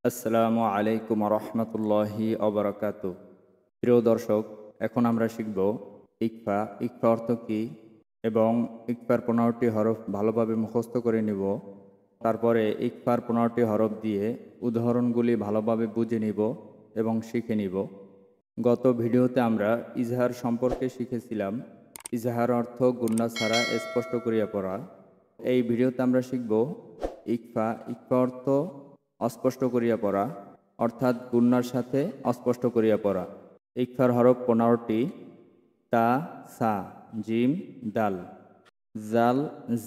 আসসালামু আলাইকুম রহমতুল্লাহি অবরাকাতু। প্রিয় দর্শক, এখন আমরা শিখব ইকফা। ইকফা অর্থ কী এবং ইকফার 15টি হরফ ভালোভাবে মুখস্থ করে নিব। তারপরে ইকফার 15টি হরফ দিয়ে উদাহরণগুলি ভালোভাবে বুঝে নিব এবং শিখে নিব। গত ভিডিওতে আমরা ইজহার সম্পর্কে শিখেছিলাম। ইজহার অর্থ গুন্না ছাড়া স্পষ্ট করিয়া পড়া। এই ভিডিওতে আমরা শিখব ইকফা। ইকফা অর্থ অস্পষ্ট করিয়া পড়া, অর্থাৎ গুন্নার সাথে অস্পষ্ট করিয়া পড়া। ইকফার হরফ 15টি: তা, সা, জিম, দাল। জাল,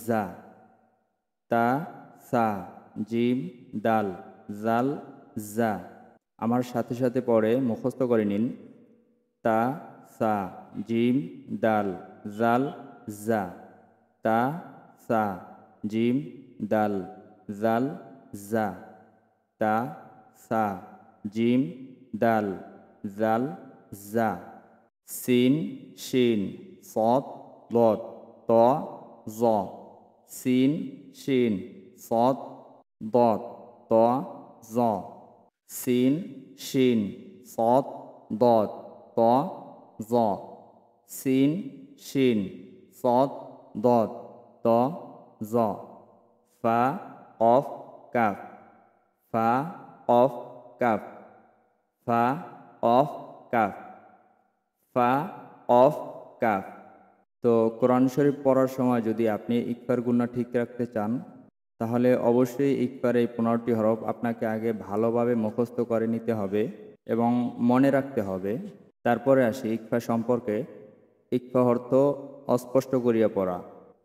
জা। তা, সা, জিম, দাল, জাল, জা। আমার সাথে সাথে পড়ে মুখস্থ করে নিন। তা, সা, জিম, দাল, জাল, জা। তা, সা, জিম, দাল, জাল, জা। তা, সা, জিম, দাল, জাল, জা। সিন, শিন, সদ, লদ, ত, জ। সিন, শিন, সদ, দদ, ত, জ। সিন, শিন, সদ, দদ, ত, জ। সিন, শিন, সদ, দদ, ত, জ। ফা, কফ, কাফ। ফা, কফ, কাফ। ফা, কফ, কাফ। ফা, কফ, কাফ। তো কোরআন শরীফ পড়ার সময় যদি আপনি ইকফার গুন্না ঠিক রাখতে চান, তাহলে অবশ্যই ইকফার এই 15টি হরফ আপনাকে আগে ভালোভাবে মুখস্থ করে নিতে হবে এবং মনে রাখতে হবে। তারপরে আসি ইকফা সম্পর্কে। ইকফা অর্থ অস্পষ্ট করিয়া পড়া,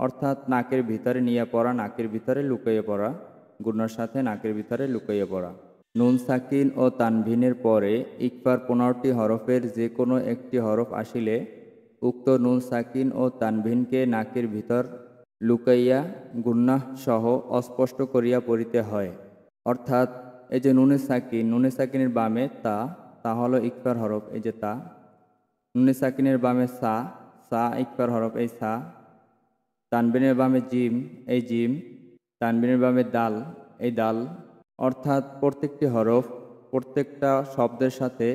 অর্থাৎ নাকের ভিতরে নিয়ে পড়া, নাকের ভিতরে লুকাইয়ে পড়া, গুন্নার সাথে নাকের ভিতরে লুকাইয়ে পড়া। নুন সাকিন ও তানভিনের পরে ইকফার 15টি হরফের যে কোনো একটি হরফ আসিলে উক্ত নুন সাকিন ও তানভিনকে নাকের ভিতর লুকাইয়া গুন্নাহ সহ অস্পষ্ট করিয়া পড়িতে হয়। অর্থাৎ এই যে নুনে সাকিনের বামে তা, তা হলো ইকফার হরফ, এই যে তা। নুনে সাকিনের বামে সা, সা ইকফার হরফ, এই সা। তানবিনের বামে জিম, এই জিম। তানবিনের বামে দাল, এই দাল। অর্থাৎ প্রত্যেকটি হরফ প্রত্যেকটা শব্দের সাথে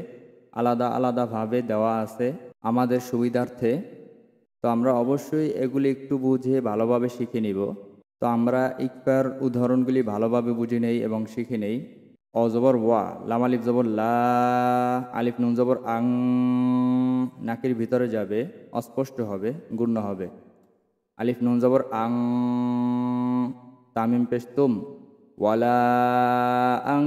আলাদা আলাদাভাবে দেওয়া আছে আমাদের সুবিধার্থে। তো আমরা অবশ্যই এগুলি একটু বুঝে ভালোভাবে শিখে নিব। তো আমরা ইকফার উদাহরণগুলি ভালোভাবে বুঝে নেই এবং শিখে নেই। অ জবর ওয়া, লাম আলিফ জবর লা, আলিফ নুন জবর আং, নাকের ভিতরে যাবে, অস্পষ্ট হবে, গুণ্য হবে। আলিফ নুন জবর আং, তামিম পেশ তুম, ওয়ালা আং।